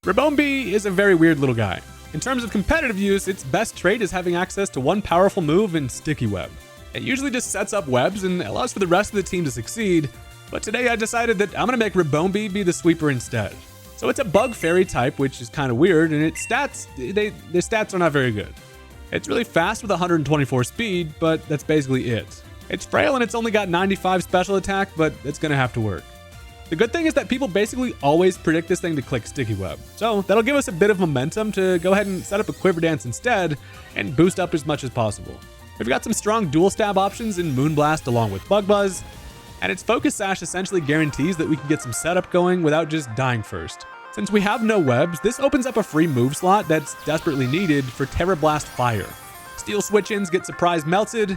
Ribombee is a very weird little guy. In terms of competitive use, its best trait is having access to one powerful move in Sticky Web. It usually just sets up webs and allows for the rest of the team to succeed, but today I decided that I'm gonna make Ribombee be the sweeper instead. So it's a bug fairy type, which is kind of weird, and its stats, the stats are not very good. It's really fast with 124 speed, but that's basically it. It's frail and it's only got 95 special attack, but it's gonna have to work. The good thing is that people basically always predict this thing to click Sticky Web, so that'll give us a bit of momentum to go ahead and set up a Quiver Dance instead and boost up as much as possible. We've got some strong dual stab options in Moonblast along with Bug Buzz, and its Focus Sash essentially guarantees that we can get some setup going without just dying first. Since we have no webs, this opens up a free move slot that's desperately needed for Terra Blast Fire. Steel switch-ins get surprise melted,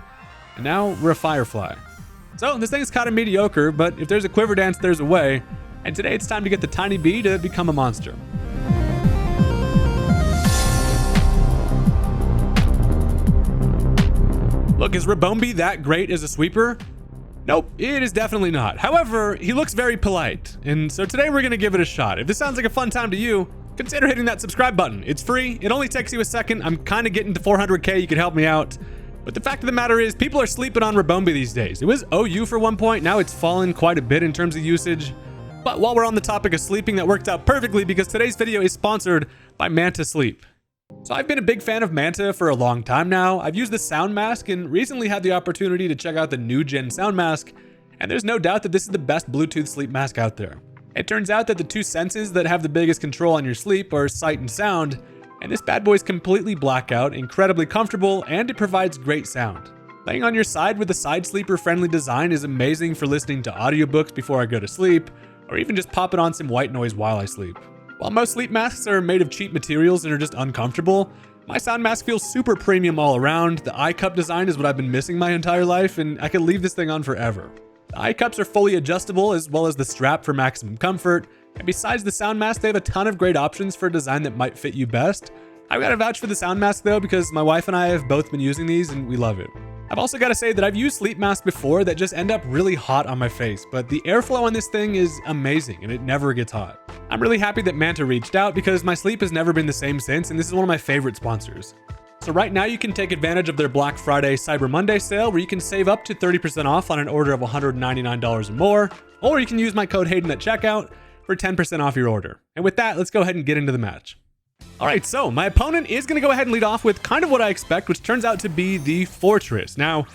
and now we're a Firefly. So this thing is kind of mediocre, but if there's a Quiver Dance, there's a way. And today it's time to get the Tiny Bee to become a monster. Look, is Ribombee that great as a sweeper? Nope, it is definitely not. However, he looks very polite, and so today we're gonna give it a shot. If this sounds like a fun time to you, consider hitting that subscribe button. It's free, it only takes you a second. I'm kind of getting to 400K, you could help me out. But the fact of the matter is, people are sleeping on Ribombee these days. It was OU for one point, now it's fallen quite a bit in terms of usage. But while we're on the topic of sleeping, that worked out perfectly because today's video is sponsored by Manta Sleep. So I've been a big fan of Manta for a long time now. I've used the Sound Mask and recently had the opportunity to check out the new gen Sound Mask, and there's no doubt that this is the best Bluetooth sleep mask out there. It turns out that the two senses that have the biggest control on your sleep are sight and sound, and this bad boy is completely blackout, incredibly comfortable, and it provides great sound. Laying on your side with a side sleeper friendly design is amazing for listening to audiobooks before I go to sleep, or even just popping on some white noise while I sleep. While most sleep masks are made of cheap materials and are just uncomfortable, my sound mask feels super premium all around. The eye cup design is what I've been missing my entire life, and I could leave this thing on forever. The eye cups are fully adjustable, as well as the strap for maximum comfort. And besides the sound mask, they have a ton of great options for a design that might fit you best. I've got to vouch for the sound mask though, because my wife and I have both been using these and we love it. I've also got to say that I've used sleep masks before that just end up really hot on my face, but the airflow on this thing is amazing and it never gets hot. I'm really happy that Manta reached out because my sleep has never been the same since, and this is one of my favorite sponsors. So right now you can take advantage of their Black Friday Cyber Monday sale where you can save up to 30% off on an order of $199 or more, or you can use my code Haydunn at checkout for 10% off your order. And with that, let's go ahead and get into the match. All right, so my opponent is going to go ahead and lead off with kind of what I expect, which turns out to be the Fortress. Now,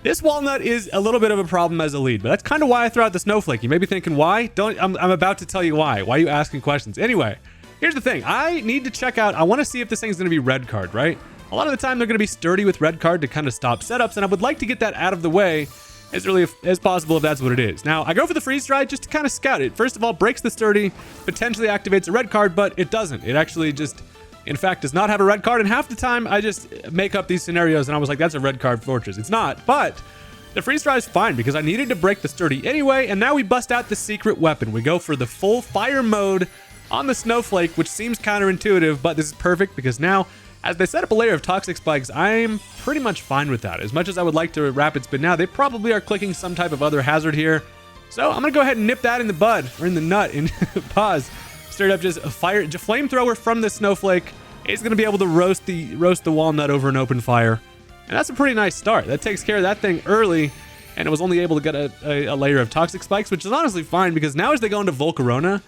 this Walnut is a little bit of a problem as a lead, but that's kind of why I throw out the Snowflake. You may be thinking, why? I'm about to tell you why. Why are you asking questions? Anyway, here's the thing. I need to check out, I want to see if this thing's going to be red card, right? A lot of the time, they're going to be sturdy with red card to kind of stop setups, and I would like to get that out of the way as early as possible if that's what it is. Now, I go for the freeze dry just to kind of scout it. First of all, breaks the sturdy, potentially activates a red card, but it doesn't. It actually just, in fact, does not have a red card, and half the time I just make up these scenarios and I was like, that's a red card Fortress. It's not, but the freeze dry is fine because I needed to break the sturdy anyway, and now we bust out the secret weapon. We go for the full fire mode on the Snowflake, which seems counterintuitive, but this is perfect because now, as they set up a layer of toxic spikes, I'm pretty much fine with that. As much as I would like to rapid spin now, they probably are clicking some type of other hazard here. So I'm gonna go ahead and nip that in the bud, or in the nut, and pause. Straight up just a flamethrower from the Snowflake is gonna be able to roast the walnut over an open fire. And that's a pretty nice start. That takes care of that thing early, and it was only able to get a layer of toxic spikes, which is honestly fine because now as they go into Volcarona,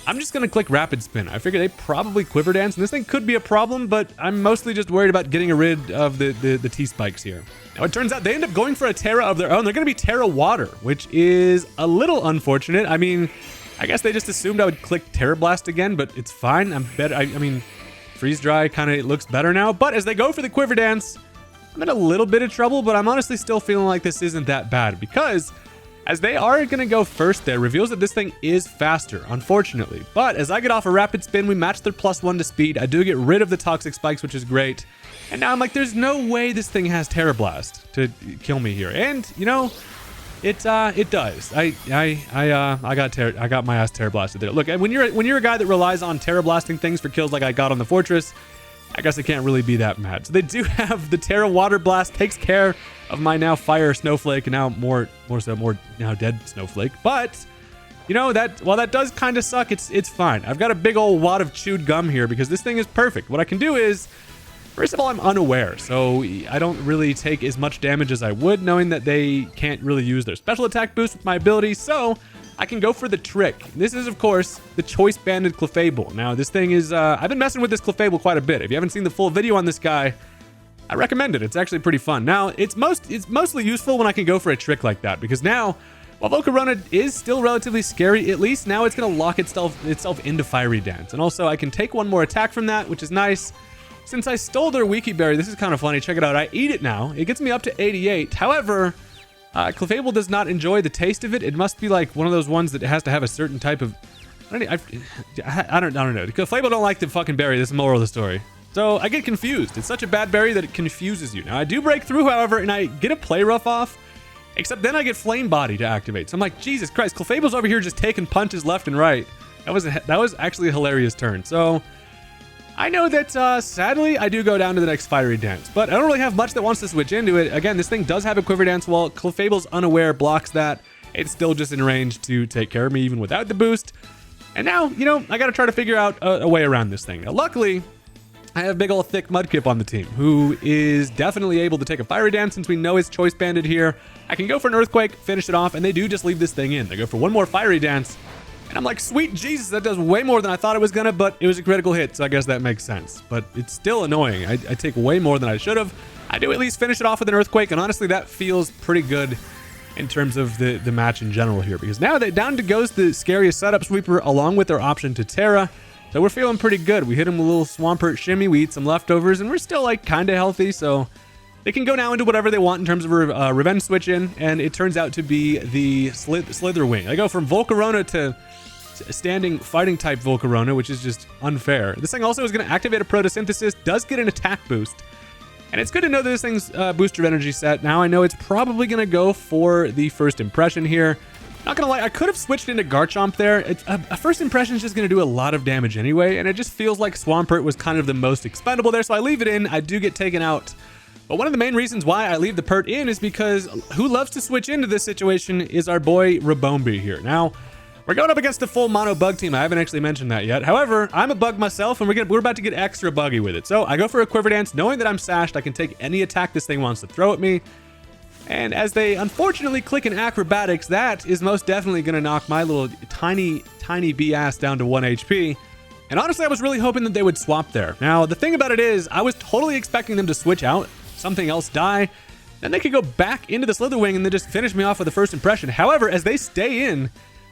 I'm just going to click Rapid Spin. I figure they probably Quiver Dance, and this thing could be a problem, but I'm mostly just worried about getting rid of the T-Spikes here. Now, it turns out they end up going for a Terra of their own. They're going to be Terra Water, which is a little unfortunate. I mean, I guess they just assumed I would click Terra Blast again, but it's fine. I mean, Freeze Dry kind of looks better now, but as they go for the Quiver Dance, I'm in a little bit of trouble, but I'm honestly still feeling like this isn't that bad because as they are going to go first there, reveals that this thing is faster, unfortunately. But as I get off a rapid spin, we match their +1 to speed. I do get rid of the toxic spikes, which is great. And now I'm like, there's no way this thing has Terra Blast to kill me here. And, you know, it does. I got my ass Terra Blasted there. Look, when you're a guy that relies on Terra Blasting things for kills like I got on the Fortress, I guess I can't really be that mad. So they do have the Terra Water Blast, takes care of my now Fire Snowflake, and now more now dead Snowflake. But you know, that while that does kind of suck, it's fine. I've got a big old wad of chewed gum here because this thing is perfect. What I can do is, first of all, I'm unaware, so I don't really take as much damage as I would, knowing that they can't really use their special attack boost with my ability, so I can go for the trick. This is, of course, the Choice Banded Clefable. Now, this thing is, I've been messing with this Clefable quite a bit. If you haven't seen the full video on this guy, I recommend it. It's actually pretty fun. Now, it's mostly useful when I can go for a trick like that, because now, while Volcarona is still relatively scary, at least now it's going to lock itself into Fiery Dance. And also, I can take one more attack from that, which is nice. Since I stole their Wiki Berry, this is kind of funny. Check it out. I eat it now. It gets me up to 88. However, Clefable does not enjoy the taste of it. It must be like one of those ones that has to have a certain type of... I don't know. Clefable don't like the fucking berry. This is the moral of the story. So I get confused. It's such a bad berry that it confuses you. Now, I do break through, however, and I get a Play Rough off. Except then I get Flame Body to activate. So I'm like, Jesus Christ, Clefable's over here just taking punches left and right. That was actually a hilarious turn. So I know that, sadly, I do go down to the next Fiery Dance. But I don't really have much that wants to switch into it. Again, this thing does have a Quiver Dance. While Clefable's unaware blocks that, it's still just in range to take care of me even without the boost. And now, you know, I got to try to figure out a way around this thing. Now, luckily, I have big old thick Mudkip on the team, who is definitely able to take a Fiery Dance since we know it's Choice Banded here. I can go for an Earthquake, finish it off, and they do just leave this thing in. They go for one more Fiery Dance, and I'm like, sweet Jesus, that does way more than I thought it was gonna, but it was a critical hit, so I guess that makes sense. But it's still annoying. I take way more than I should have. I do at least finish it off with an Earthquake, and honestly, that feels pretty good in terms of the match in general here, because now down to goes the scariest setup sweeper along with their option to Terra. So we're feeling pretty good. We hit him with a little Swampert Shimmy. We eat some leftovers, and we're still, like, kind of healthy. So they can go now into whatever they want in terms of Revenge Switch in, and it turns out to be the Slitherwing. I go from Volcarona to standing Fighting type Volcarona, which is just unfair. This thing also is going to activate a Photosynthesis, does get an attack boost. And it's good to know that this thing's booster energy set. Now I know it's probably going to go for the first impression here. Not gonna lie, I could have switched into Garchomp there. A first impression is just gonna do a lot of damage anyway, and it just feels like Swampert was kind of the most expendable there, so I leave it in. I do get taken out. But one of the main reasons why I leave the Pert in is because who loves to switch into this situation is our boy Ribombee here. Now, we're going up against a full mono bug team. I haven't actually mentioned that yet. However, I'm a bug myself, and we're about to get extra buggy with it. So I go for a Quiver Dance, knowing that I'm sashed. I can take any attack this thing wants to throw at me. And as they unfortunately click in Acrobatics, that is most definitely going to knock my little tiny bee ass down to 1 HP. And honestly, I was really hoping that they would swap there. Now, the thing about it is, I was totally expecting them to switch out, something else die, then they could go back into the Slitherwing and then just finish me off with the first impression. However, as they stay in,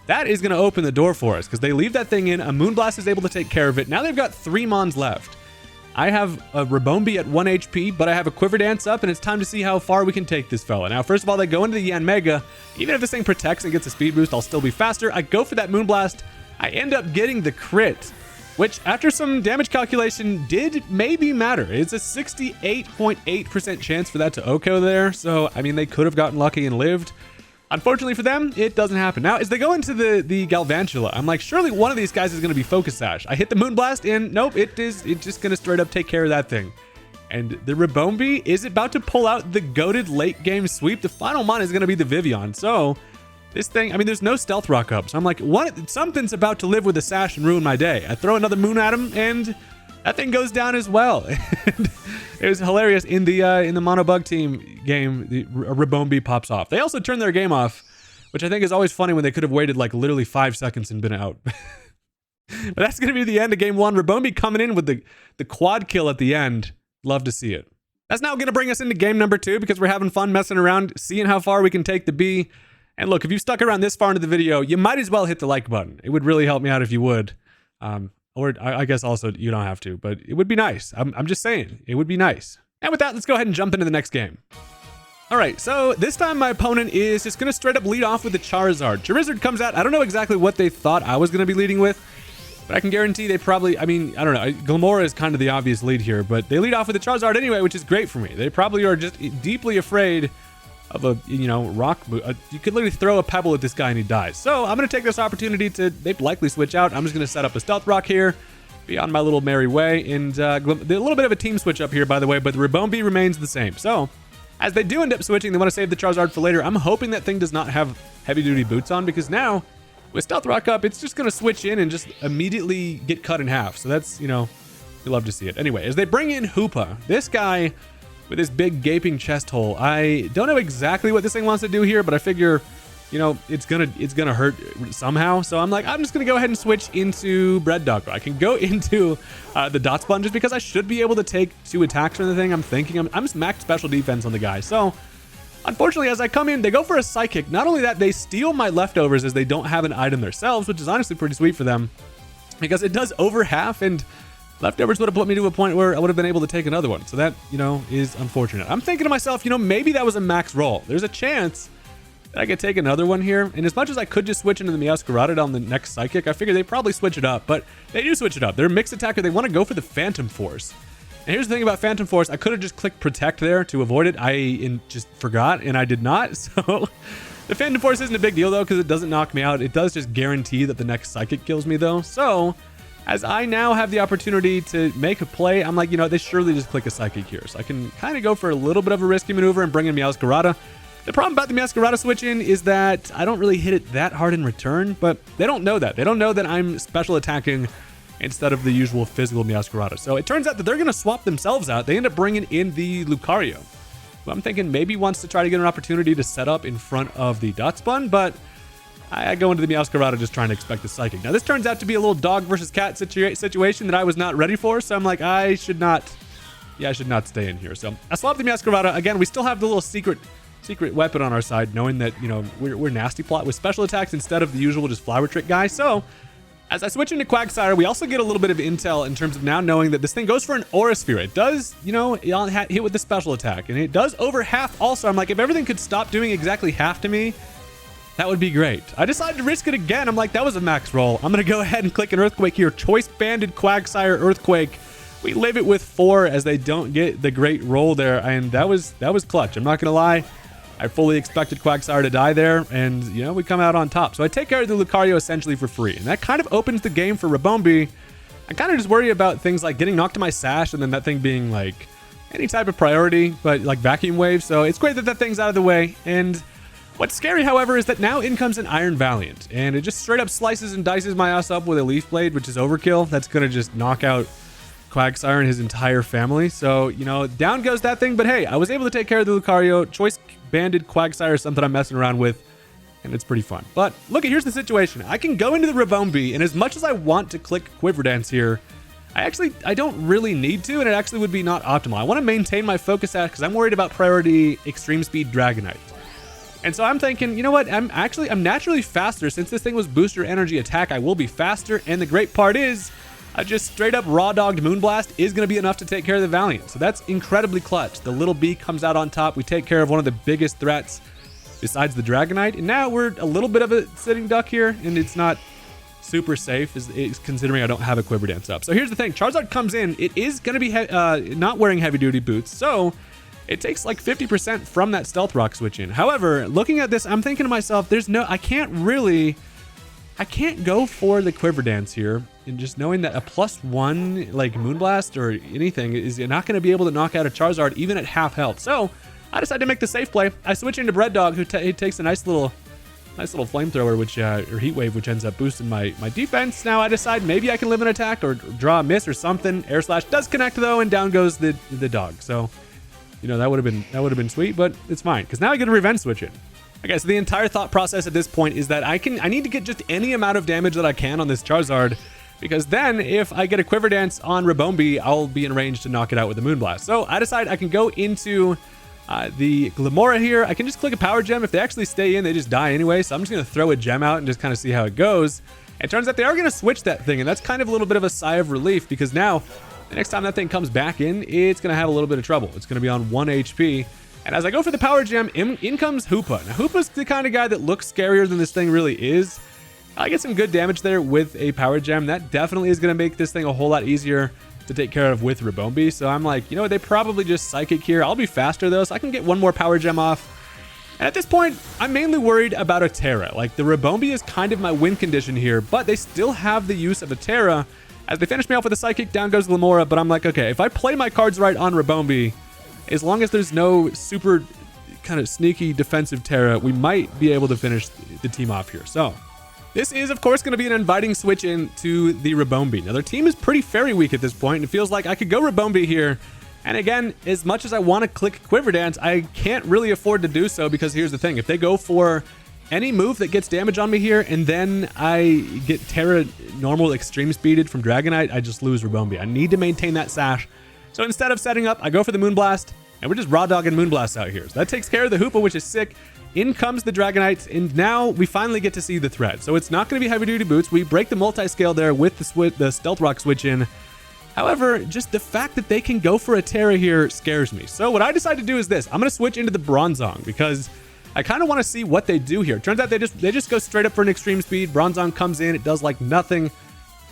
that is going to open the door for us, because they leave that thing in, a Moonblast is able to take care of it. Now they've got 3 Mons left. I have a Ribombee at 1 HP, but I have a Quiver Dance up, and it's time to see how far we can take this fella. Now, first of all, they go into the Yanmega. Even if this thing protects and gets a speed boost, I'll still be faster. I go for that Moonblast. I end up getting the crit, which, after some damage calculation, did maybe matter. It's a 68.8% chance for that to OHKO there, so, I mean, they could have gotten lucky and lived. Unfortunately for them, it doesn't happen. Now, as they go into the Galvantula, I'm like, surely one of these guys is going to be Focus Sash. I hit the Moonblast, and nope, it's just going to straight up take care of that thing. And the Ribombee is about to pull out the goated late game sweep. The final mon is going to be the Vivillon. So this thing, I mean, there's no Stealth Rock up. So I'm like, what? Something's about to live with a Sash and ruin my day. I throw another Moon at him, and that thing goes down as well. It was hilarious. In the Mono Bug team game, the Ribombee pops off. They also turn their game off, which I think is always funny when they could have waited like literally 5 seconds and been out. But that's going to be the end of game 1. Ribombee coming in with the quad kill at the end. Love to see it. That's now going to bring us into game number 2, because we're having fun messing around, seeing how far we can take the bee. And look, if you've stuck around this far into the video, you might as well hit the like button. It would really help me out if you would. Or I guess also you don't have to, but it would be nice. I'm just saying, it would be nice. And with that, let's go ahead and jump into the next game. All right, so this time my opponent is just going to straight up lead off with the Charizard. Charizard comes out. I don't know exactly what they thought I was going to be leading with, but I can guarantee they probably, I mean, I don't know. Glamora is kind of the obvious lead here, but they lead off with the Charizard anyway, which is great for me. They probably are just deeply afraid of a, rock. You could literally throw a pebble at this guy and he dies. So I'm going to take this opportunity to, they'd likely switch out. I'm just going to set up a Stealth Rock here, be on my little merry way. And a little bit of a team switch up here, by the way, but the Ribombee remains the same. So as they do end up switching, they want to save the Charizard for later. I'm hoping that thing does not have heavy duty boots on, because now With Stealth Rock up, it's just going to switch in and just immediately get cut in half. So that's, you know, we love to see it. Anyway, as they bring in Hoopa, this guy with this big gaping chest hole, I don't know exactly what this thing wants to do here, but I figure, you know, it's gonna hurt somehow. So I'm like, I'm just gonna go ahead and switch into Bread Dog. I can go into the Dot Sponge just because I should be able to take 2 attacks from the thing. I'm thinking I'm just max special defense on the guy. So unfortunately, as I come in, they go for a Psychic. Not only that, they steal my leftovers as they don't have an item themselves, which is honestly pretty sweet for them because it does over half, and leftovers would have put me to a point where I would have been able to take another one. So that, you know, is unfortunate. I'm thinking to myself, you know, maybe that was a max roll. There's a chance that I could take another one here. And as much as I could just switch into the Meowscarada on the next Psychic, I figure they probably switch it up, but they do switch it up. They're a mixed attacker. They want to go for the Phantom Force. And here's the thing about Phantom Force. I could have just clicked Protect there to avoid it. I just forgot, and I did not. So the Phantom Force isn't a big deal, though, because it doesn't knock me out. It does just guarantee that the next Psychic kills me, though. So as I now have the opportunity to make a play, I'm like, you know, they surely just click a Psychic here. So I can kind of go for a little bit of a risky maneuver and bring in Meowscarada. The problem about the Meowscarada switch in is that I don't really hit it that hard in return, but they don't know that. They don't know that I'm special attacking instead of the usual physical Meowscarada. So it turns out that they're going to swap themselves out. They end up bringing in the Lucario, who I'm thinking maybe wants to try to get an opportunity to set up in front of the Dot Spun, but I go into the Meowscarada just trying to expect the Psychic. Now this turns out to be a little dog versus cat situation that I was not ready for, so I'm like, I should not stay in here. So I swap the Meowscarada. Again, we still have the little secret weapon on our side, knowing that, you know, we're nasty plot with special attacks instead of the usual just flower trick guy. So as I switch into Quagsire, we also get a little bit of intel in terms of now knowing that this thing goes for an Aura Sphere. It does, you know, hit with the special attack, and it does over half also. I'm like, if everything could stop doing exactly half to me, that would be great. I decided to risk it again. I'm like, that was a max roll. I'm going to go ahead and click an Earthquake here. Choice Banded Quagsire Earthquake. We live it with 4 as they don't get the great roll there, and that was clutch. I'm not going to lie. I fully expected Quagsire to die there, and, you know, we come out on top. So I take care of the Lucario essentially for free, and that kind of opens the game for Ribombee. I kind of just worry about things like getting knocked to my sash and then that thing being, like, any type of priority, but, like, Vacuum Wave. So it's great that that thing's out of the way, and what's scary, however, is that now in comes an Iron Valiant, and it just straight up slices and dices my ass up with a Leaf Blade, which is overkill. That's going to just knock out Quagsire and his entire family. So, you know, down goes that thing, but hey, I was able to take care of the Lucario. Choice Banded Quagsire is something I'm messing around with, and it's pretty fun. But look, here's the situation. I can go into the Ribombee, and as much as I want to click Quiver Dance here, I don't really need to, and it actually would be not optimal. I want to maintain my focus at because I'm worried about priority Extreme Speed Dragonite. And so I'm thinking, you know what? I'm naturally faster. Since this thing was booster energy attack, I will be faster. And the great part is, I just straight up raw dogged Moonblast is going to be enough to take care of the Valiant. So that's incredibly clutch. The little bee comes out on top. We take care of one of the biggest threats besides the Dragonite. And now we're a little bit of a sitting duck here, and it's not super safe considering I don't have a Quiver Dance up. So here's the thing. Charizard comes in. It is going to be not wearing heavy duty boots. So it takes like 50% from that Stealth Rock switch in. However, looking at this, I'm thinking to myself, I can't go for the Quiver Dance here, and just knowing that a +1 like Moonblast or anything is not going to be able to knock out a Charizard even at half health. So I decided to make the safe play. I switch into Bread Dog, who takes a nice little flamethrower, or heat wave, which ends up boosting my defense. Now I decide maybe I can live an attack or draw a miss or something. Air Slash does connect though, and down goes the dog. So, you know, that would have been sweet, but it's fine because now I get a revenge switch in. Okay, so the entire thought process at this point is that I need to get just any amount of damage that I can on this Charizard, because then if I get a Quiver Dance on Ribombee, I'll be in range to knock it out with the Moonblast. So I decide I can go into the Glimmora here. I can just click a Power Gem. If they actually stay in, they just die anyway. So I'm just going to throw a gem out and just kind of see how it goes. It turns out they are going to switch that thing, and that's kind of a little bit of a sigh of relief, because now the next time that thing comes back in, it's going to have a little bit of trouble. It's going to be on 1 HP. And as I go for the Power Gem, in comes Hoopa. Now, Hoopa's the kind of guy that looks scarier than this thing really is. I get some good damage there with a Power Gem. That definitely is going to make this thing a whole lot easier to take care of with Ribombee. So I'm like, you know what, they probably just Psychic here. I'll be faster though, so I can get one more Power Gem off. And at this point, I'm mainly worried about a Terra. Like, the Ribombee is kind of my win condition here, but they still have the use of a Terra. As they finish me off with a Psychic, down goes Glimmora, but I'm like, okay, if I play my cards right on Ribombee, as long as there's no super kind of sneaky defensive Terra, we might be able to finish the team off here. So This is, of course, going to be an inviting switch in to the Ribombee. Now, their team is pretty fairy weak at this point, and it feels like I could go Ribombee here. And again, as much as I want to click Quiver Dance, I can't really afford to do so because here's the thing. If they go for any move that gets damage on me here, and then I get Terra normal extreme speeded from Dragonite, I just lose Ribombee. I need to maintain that sash. So instead of setting up, I go for the Moonblast, and we're just raw dogging Moonblast out here. So that takes care of the Hoopa, which is sick. In comes the Dragonite, and now we finally get to see the threat. So it's not going to be heavy duty boots. We break the multi-scale there with the Stealth Rock switch in. However, just the fact that they can go for a Terra here scares me. So what I decided to do is this. I'm going to switch into the Bronzong because I kind of want to see what they do here. Turns out they just go straight up for an extreme speed. Bronzong comes in, it does like nothing,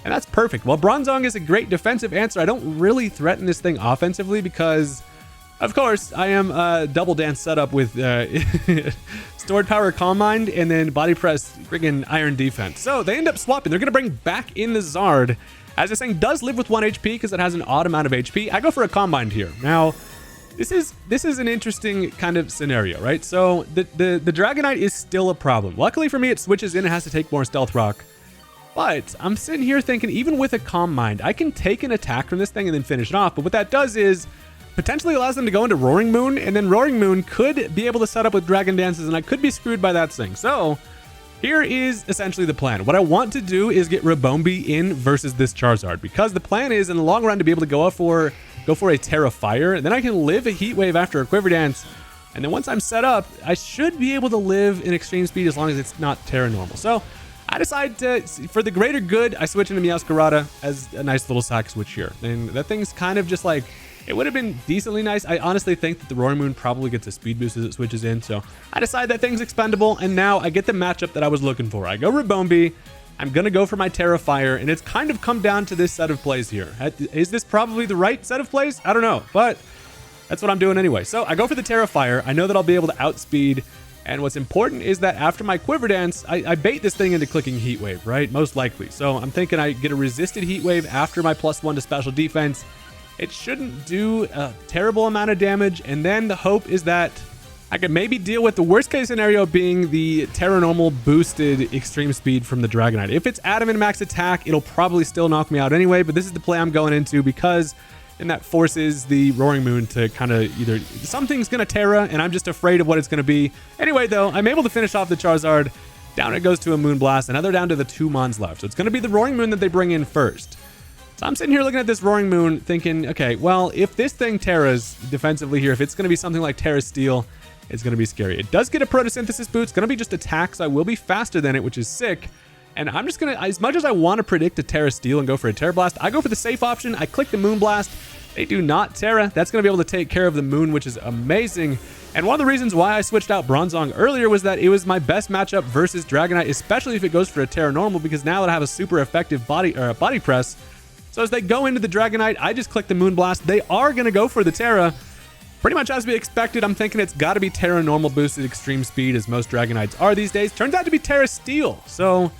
and that's perfect. While Bronzong is a great defensive answer, I don't really threaten this thing offensively because, of course, I am double dance setup with Stored Power Calm Mind and then Body Press friggin' Iron Defense. So they end up swapping. They're going to bring back in the Zard. As this thing does live with 1 HP because it has an odd amount of HP. I go for a Calm Mind here. Now, this is an interesting kind of scenario, right? So the Dragonite is still a problem. Luckily for me, it switches in and has to take more Stealth Rock. But I'm sitting here thinking, even with a Calm Mind, I can take an attack from this thing and then finish it off. But what that does is potentially allows them to go into Roaring Moon, and then Roaring Moon could be able to set up with Dragon Dances, and I could be screwed by that thing. So here is essentially the plan. What I want to do is get Ribombee in versus this Charizard, because the plan is in the long run to be able to go for a Terra Fire, and then I can live a Heat Wave after a Quiver Dance, and then once I'm set up, I should be able to live in Extreme Speed as long as it's not Terra Normal. So I decide to, for the greater good, I switch into Meowscarada as a nice little sack switch here. And that thing's kind of just like, it would have been decently nice. I honestly think that the Roaring Moon probably gets a speed boost as it switches in. So I decide that thing's expendable, and now I get the matchup that I was looking for. I go Ribombee. I'm going to go for my Terra Fire, and it's kind of come down to this set of plays here. Is this probably the right set of plays? I don't know, but that's what I'm doing anyway. So I go for the Terra Fire. I know that I'll be able to outspeed, and what's important is that after my Quiver Dance, I bait this thing into clicking Heat Wave, right? Most likely. So I'm thinking I get a resisted Heat Wave after my +1 to special defense. It shouldn't do a terrible amount of damage, and then the hope is that I could maybe deal with the worst case scenario being the Terra Normal boosted extreme speed from the Dragonite. If it's Adamant Max Attack, it'll probably still knock me out anyway, but this is the play I'm going into because then that forces the Roaring Moon to kind of either something's going to Terra, and I'm just afraid of what it's going to be. Anyway, though, I'm able to finish off the Charizard. Down it goes to a Moonblast, and now they're down to the 2 Mons left. So it's going to be the Roaring Moon that they bring in first. So I'm sitting here looking at this Roaring Moon thinking, okay, well, if this thing Terras defensively here, if it's going to be something like Terra Steel, it's going to be scary. It does get a Photosynthesis boost. It's going to be just attack, so I will be faster than it, which is sick. And I'm just going to, as much as I want to predict a Terra Steel and go for a Terra Blast, I go for the safe option. I click the Moonblast. They do not Terra. That's going to be able to take care of the Moon, which is amazing. And one of the reasons why I switched out Bronzong earlier was that it was my best matchup versus Dragonite, especially if it goes for a Terra Normal, because now that I have a super effective body press. So as they go into the Dragonite, I just click the Moonblast. They are going to go for the Terra. Pretty much as we expected. I'm thinking it's got to be Terra Normal boosted extreme speed, as most Dragonites are these days. Turns out to be Terra Steel. So,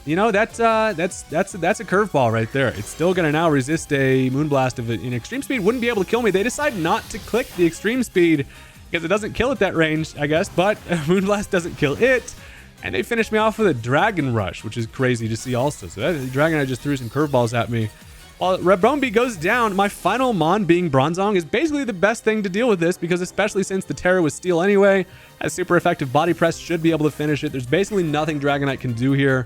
you know, that's a curveball right there. It's still going to now resist a Moonblast of in extreme speed. Wouldn't be able to kill me. They decide not to click the extreme speed because it doesn't kill at that range, I guess. But Moonblast doesn't kill it. And they finish me off with a Dragon Rush, which is crazy to see also. So that Dragonite just threw some curveballs at me. While Ribombee goes down, my final Mon being Bronzong is basically the best thing to deal with this, because especially since the Terra was Steel anyway, has super effective body press, should be able to finish it. There's basically nothing Dragonite can do here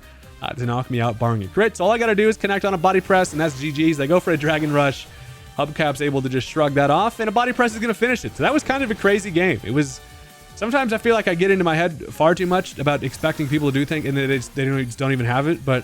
to knock me out, barring a crit. So all I got to do is connect on a body press, and that's GG's. They go for a Dragon Rush. Hubcap's able to just shrug that off, and a body press is going to finish it. So that was kind of a crazy game. It was... Sometimes I feel like I get into my head far too much about expecting people to do things, and they just don't even have it, but...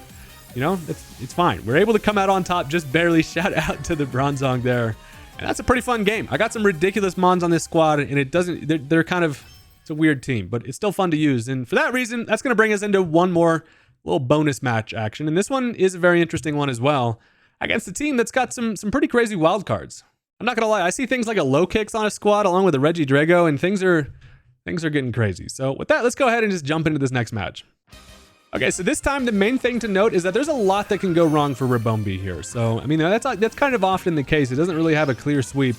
You know, it's fine. We're able to come out on top, just barely. Shout out to the Bronzong there. And that's a pretty fun game. I got some ridiculous Mons on this squad, and it doesn't, they're kind of, it's a weird team, but it's still fun to use. And for that reason, that's going to bring us into one more little bonus match action. And this one is a very interesting one as well, against a team that's got some pretty crazy wild cards. I'm not going to lie. I see things like a Low Kicks on a squad along with a Reggie Drago, and things are getting crazy. So with that, let's go ahead and just jump into this next match. Okay, so this time the main thing to note is that there's a lot that can go wrong for Ribombee here. So, I mean, that's kind of often the case. It doesn't really have a clear sweep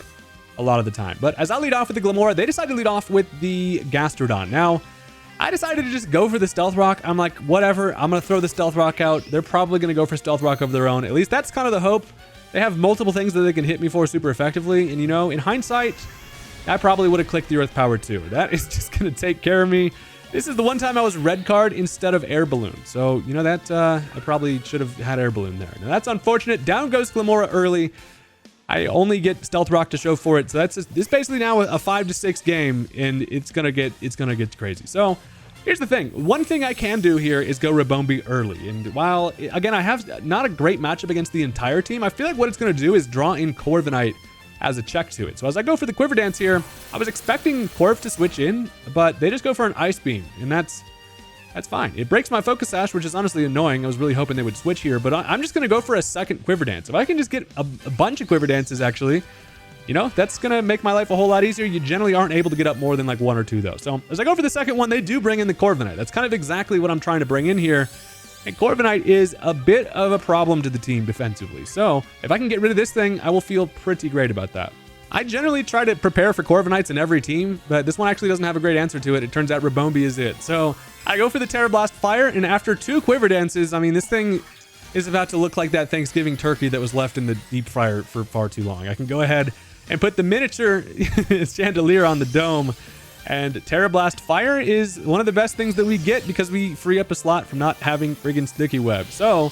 a lot of the time. But as I lead off with the Glamora, they decide to lead off with the Gastrodon. Now, I decided to just go for the Stealth Rock. I'm like, whatever, I'm going to throw the Stealth Rock out. They're probably going to go for Stealth Rock of their own. At least that's kind of the hope. They have multiple things that they can hit me for super effectively. And, you know, in hindsight, I probably would have clicked the Earth Power too. That is just going to take care of me. This is the one time I was red card instead of Air Balloon. So, you know, that I probably should have had Air Balloon there. Now, that's unfortunate. Down goes Glamora early. I only get Stealth Rock to show for it. So that's just, this basically now a 5 to 6 game, and it's gonna get crazy. So here's the thing. One thing I can do here is go Ribombee early. And while, again, I have not a great matchup against the entire team, I feel like what it's gonna do is draw in Corviknight as a check to it. So as I go for the Quiver Dance here, I was expecting Corv to switch in, but they just go for an Ice Beam, and that's fine. It breaks my Focus Sash, which is honestly annoying. I was really hoping they would switch here, but I'm just going to go for a second Quiver Dance. If I can just get a bunch of Quiver Dances, actually, you know, that's going to make my life a whole lot easier. You generally aren't able to get up more than like 1 or 2, though. So as I go for the second one, they do bring in the Corviknight. That's kind of exactly what I'm trying to bring in here. And Corviknight is a bit of a problem to the team defensively. So if I can get rid of this thing, I will feel pretty great about that. I generally try to prepare for Corviknights in every team, but this one actually doesn't have a great answer to it. It turns out Ribombee is it. So I go for the Terra Blast Fire, and after 2 Quiver Dances, I mean, this thing is about to look like that Thanksgiving turkey that was left in the deep fryer for far too long. I can go ahead and put the miniature chandelier on the dome, and Terra Blast Fire is one of the best things that we get because we free up a slot from not having friggin' Sticky Web. So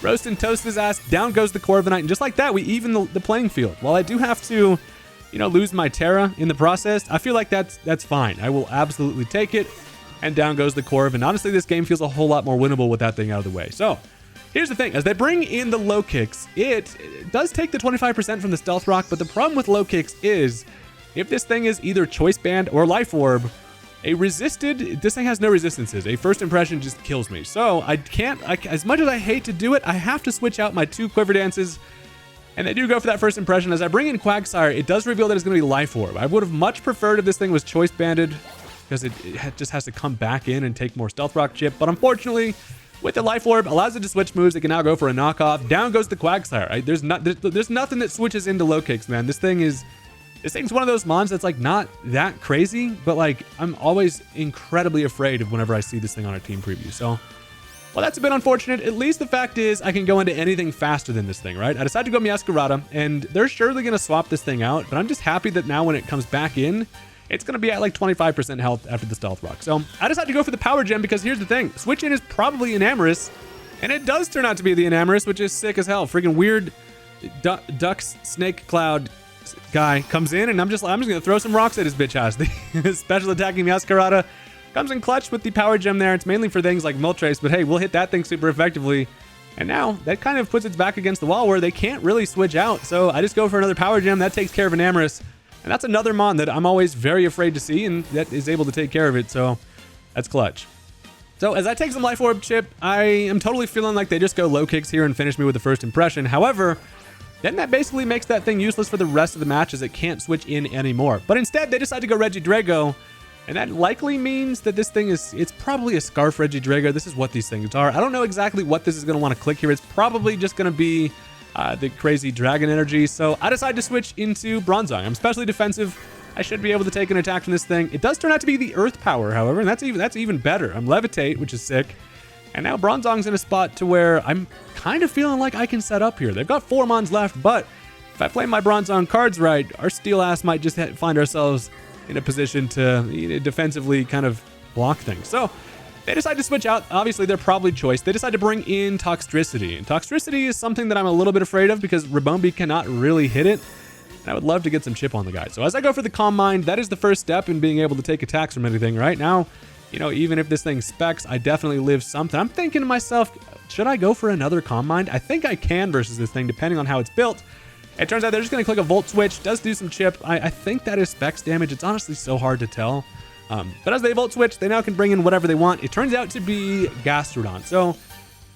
roast and toast his ass, down goes the Corviknight, and just like that, we even the playing field. While I do have to, you know, lose my Terra in the process, I feel like that's fine. I will absolutely take it. And down goes the Corv. And honestly, this game feels a whole lot more winnable with that thing out of the way. So here's the thing. As they bring in the low kicks, it does take the 25% from the Stealth Rock. But the problem with low kicks is if this thing is either Choice Band or Life Orb, this thing has no resistances. A first impression just kills me. So I can't, as much as I hate to do it, I have to switch out my 2 Quiver Dances. And they do go for that first impression. As I bring in Quagsire, it does reveal that it's going to be Life Orb. I would have much preferred if this thing was Choice Banded, because it just has to come back in and take more Stealth Rock chip. But unfortunately, with the Life Orb, allows it to switch moves. It can now go for a knockoff. Down goes the Quagsire. Right? There's nothing that switches into low kicks, man. This thing's one of those mons that's like not that crazy, but like I'm always incredibly afraid of whenever I see this thing on a team preview. So, well, that's a bit unfortunate. At least the fact is I can go into anything faster than this thing, right? I decided to go Meowscarada, and they're surely going to swap this thing out, but I'm just happy that now when it comes back in, it's going to be at like 25% health after the Stealth Rock. So I decided to go for the Power Gem because here's the thing. Switch in is probably Enamorous, and it does turn out to be the Enamorous, which is sick as hell. Freaking weird ducks, snake cloud guy comes in, and I'm just going to throw some rocks at his bitch ass. The special attacking Meowscarada comes in clutch with the Power Gem there. It's mainly for things like Moltres, but hey, we'll hit that thing super effectively. And now that kind of puts its back against the wall where they can't really switch out. So I just go for another Power Gem. That takes care of Enamorous. And that's another mon that I'm always very afraid to see, and that is able to take care of it. So that's clutch. So as I take some Life Orb chip, I am totally feeling like they just go low kicks here and finish me with the first impression. However, then that basically makes that thing useless for the rest of the match as it can't switch in anymore. But instead, they decide to go Regidrago. And that likely means that this thing it's probably a Scarf Regidrago. This is what these things are. I don't know exactly what this is going to want to click here. It's probably just going to be the crazy dragon energy. So I decided to switch into Bronzong. I'm specially defensive. I should be able to take an attack from this thing. It does turn out to be the Earth Power, however, and that's even better. I'm Levitate, which is sick. And now Bronzong's in a spot to where I'm kind of feeling like I can set up here. They've got 4 mons left, but if I play my Bronzong cards right, our Steel Ass might just find ourselves in a position to defensively kind of block things. So they decide to switch out. Obviously, they're probably choice. They decide to bring in Toxtricity. And Toxtricity is something that I'm a little bit afraid of because Ribombee cannot really hit it. And I would love to get some chip on the guy. So as I go for the Calm Mind, that is the first step in being able to take attacks from anything. Right now, even if this thing specs, I definitely live something. I'm thinking to myself, should I go for another Calm Mind? I think I can versus this thing, depending on how it's built. It turns out they're just going to click a Volt Switch. Does do some chip. I think that is specs damage. It's honestly so hard to tell. But as they Volt Switch, they now can bring in whatever they want. It turns out to be Gastrodon. So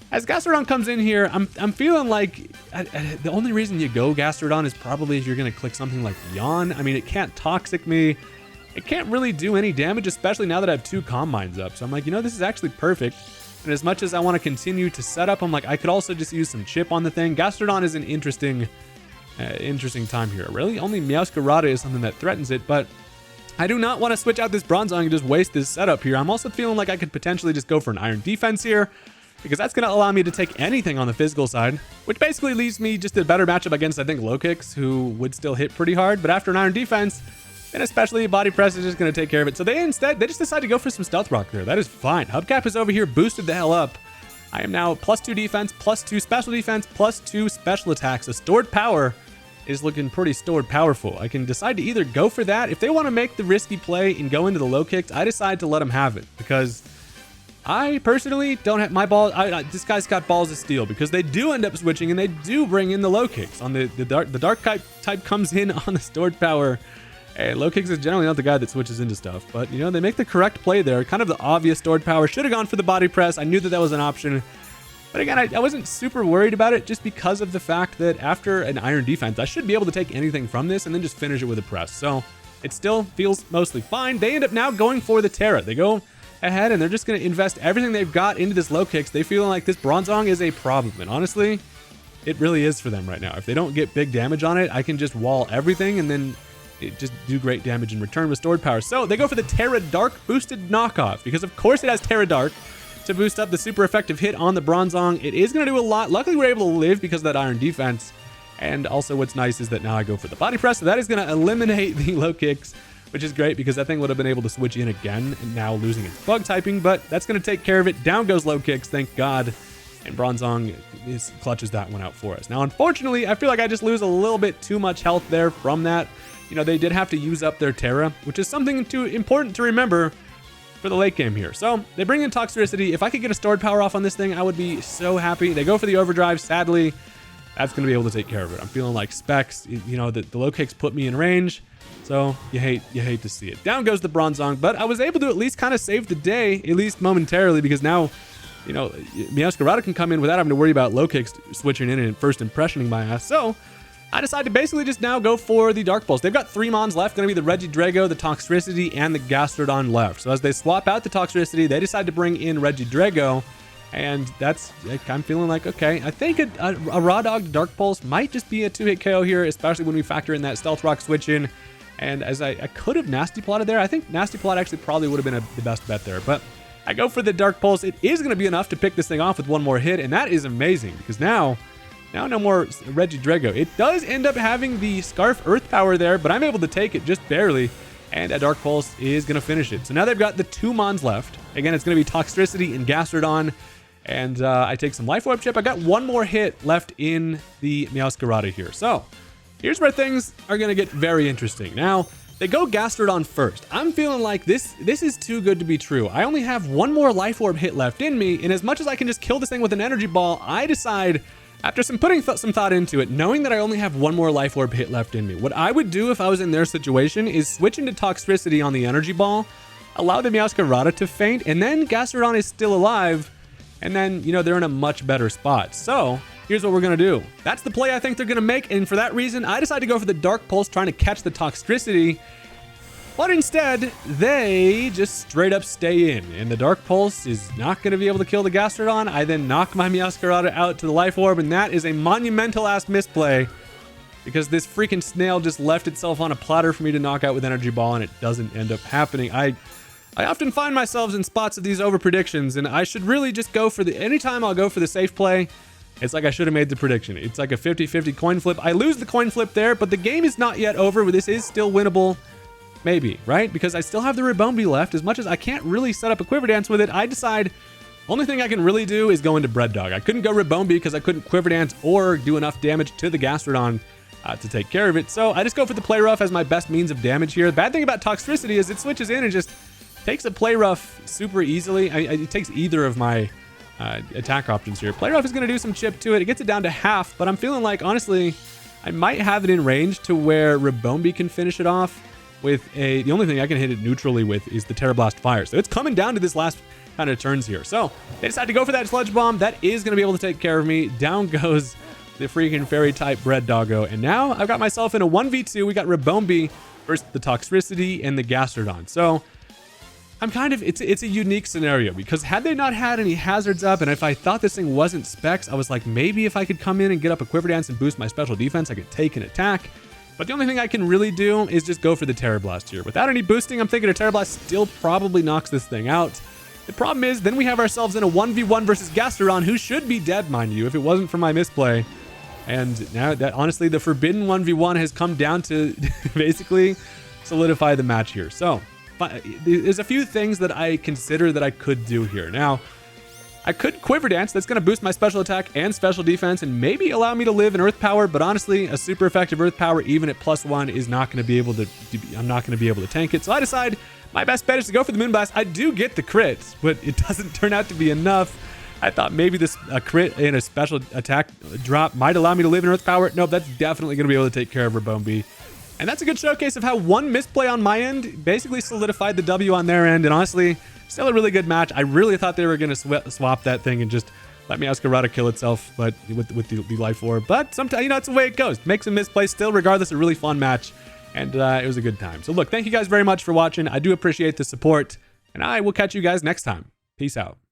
as Gastrodon comes in here, I'm feeling like the only reason you go Gastrodon is probably if you're going to click something like Yawn. I mean, it can't Toxic me. It can't really do any damage, especially now that I have 2 Calm Minds up. So I'm like, this is actually perfect. And as much as I want to continue to set up, I'm like, I could also just use some chip on the thing. Gastrodon is an interesting time here. Really, only Meowscarada is something that threatens it, but I do not want to switch out this Bronzong and just waste this setup here. I'm also feeling like I could potentially just go for an Iron Defense here, because that's going to allow me to take anything on the physical side, which basically leaves me just a better matchup against, I think, low kicks, who would still hit pretty hard. But after an Iron Defense, and especially Body Press is just going to take care of it. So they just decide to go for some Stealth Rock there. That is fine. Hubcap is over here, boosted the hell up. I am now +2 defense, +2 special defense, +2 special attacks. The stored power is looking pretty stored powerful. I can decide to either go for that. If they want to make the risky play and go into the low kicks, I decide to let them have it, because I personally don't have my ball. This guy's got balls of steel, because they do end up switching and they do bring in the low kicks. On the dark type comes in on the stored power. Hey, low kicks is generally not the guy that switches into stuff, but you know, they make the correct play there. Kind of the obvious stored power. Should have gone for the body press. I knew that was an option. But again, I wasn't super worried about it, just because of the fact that after an Iron Defense, I should be able to take anything from this and then just finish it with a press. So it still feels mostly fine. They end up now going for the Terra. They go ahead and they're just going to invest everything they've got into this low kicks. They feel like this Bronzong is a problem. And honestly, it really is for them right now. If they don't get big damage on it, I can just wall everything and then it just do great damage in return with stored power. So they go for the Terra Dark boosted knockoff, because of course it has Terra Dark to boost up the super effective hit on the Bronzong. It is going to do a lot. Luckily, we're able to live because of that Iron Defense. And also what's nice is that now I go for the body press. So that is going to eliminate the low kicks, which is great, because that thing would have been able to switch in again and now losing its bug typing. But that's going to take care of it. Down goes low kicks, thank God. And Bronzong clutches that one out for us. Now, unfortunately, I feel like I just lose a little bit too much health there from that. You know, they did have to use up their Terra, which is something important to remember for the late game here. So they bring in Toxicity. If I could get a stored power off on this thing, I would be so happy. They go for the overdrive. Sadly, that's going to be able to take care of it. I'm feeling like Specs, you know, the low kicks put me in range. So you hate to see it. Down goes the Bronzong, but I was able to at least kind of save the day, at least momentarily, because now, you know, Meowscarada can come in without having to worry about low kicks switching in and first impressioning my ass. So I decided to basically just now go for the Dark Pulse. They've got 3 Mons left, going to be the Regidrago, the Toxicity, and the Gastrodon left. So as they swap out the Toxicity, they decide to bring in Regidrago, and that's, I'm feeling like, okay, I think a Raw Dog Dark Pulse might just be a 2-hit KO here, especially when we factor in that Stealth Rock switch in. And as I could have Nasty Plotted there. I think Nasty Plot actually probably would have been the best bet there, but I go for the Dark Pulse. It is going to be enough to pick this thing off with one more hit, and that is amazing, because now no more Regidrago. It does end up having the Scarf Earth Power there, but I'm able to take it just barely, and a Dark Pulse is going to finish it. So now they've got the 2 Mons left. Again, it's going to be Toxicity and Gastrodon, and I take some Life Orb Chip. I got one more hit left in the Meowscarada here. So here's where things are going to get very interesting. Now, they go Gastrodon first. I'm feeling like this is too good to be true. I only have one more Life Orb hit left in me, and as much as I can just kill this thing with an Energy Ball, I decide, after putting some thought into it, knowing that I only have one more Life Orb hit left in me, what I would do if I was in their situation is switch into Toxicity on the Energy Ball, allow the Meowscarada to faint, and then Gastrodon is still alive, and then, you know, they're in a much better spot. So here's what we're going to do. That's the play I think they're going to make, and for that reason, I decided to go for the Dark Pulse, trying to catch the Toxicity. But instead, they just straight up stay in, and the Dark Pulse is not going to be able to kill the Gastrodon. I then knock my Meowscarada out to the Life Orb, and that is a monumental-ass misplay, because this freaking snail just left itself on a platter for me to knock out with Energy Ball, and it doesn't end up happening. I often find myself in spots of these over predictions, and I should really just go for anytime I'll go for the safe play, it's like I should have made the prediction. It's like a 50-50 coin flip. I lose the coin flip there, but the game is not yet over. This is still winnable. Maybe, right? Because I still have the Ribombee left. As much as I can't really set up a Quiver Dance with it, I decide only thing I can really do is go into Bread Dog. I couldn't go Ribombee because I couldn't Quiver Dance or do enough damage to the Gastrodon to take care of it. So I just go for the Play Rough as my best means of damage here. The bad thing about Toxicity is it switches in and just takes a Play Rough super easily. It takes either of my attack options here. Play Rough is going to do some chip to it. It gets it down to half, but I'm feeling like, honestly, I might have it in range to where Ribombee can finish it off with the only thing I can hit it neutrally with is the Terra Blast Fire. So it's coming down to this last kind of turns here. So they decide to go for that Sludge Bomb. That is going to be able to take care of me. Down goes the freaking Fairy type Bread Doggo. And now I've got myself in a 1v2. We got Ribombee versus the Toxicity and the Gastrodon. So I'm kind of, it's a unique scenario, because had they not had any hazards up, and if I thought this thing wasn't Specs, I was like, maybe if I could come in and get up a Quiver Dance and boost my special defense, I could take an attack. But the only thing I can really do is just go for the Terra Blast here. Without any boosting, I'm thinking a Terra Blast still probably knocks this thing out. The problem is, then we have ourselves in a 1v1 versus Gastron, who should be dead, mind you, if it wasn't for my misplay. And now that, honestly, the forbidden 1v1 has come down to basically solidify the match here. So, but there's a few things that I consider that I could do here. Now, I could Quiver Dance. That's going to boost my special attack and special defense and maybe allow me to live in Earth Power. But honestly, a super effective Earth Power, even at +1, is not going to be able to, I'm not going to be able to tank it. So I decide my best bet is to go for the Moonblast. I do get the crit, but it doesn't turn out to be enough. I thought maybe this crit and a special attack drop might allow me to live in Earth Power. Nope, that's definitely going to be able to take care of Ribombee. And that's a good showcase of how one misplay on my end basically solidified the W on their end. And honestly, still a really good match. I really thought they were going to swap that thing and just let Meowscarada kill itself, but with the Life Orb. But sometimes, you know, it's the way it goes. Makes a misplay still, regardless, a really fun match. And it was a good time. So look, thank you guys very much for watching. I do appreciate the support. And I will catch you guys next time. Peace out.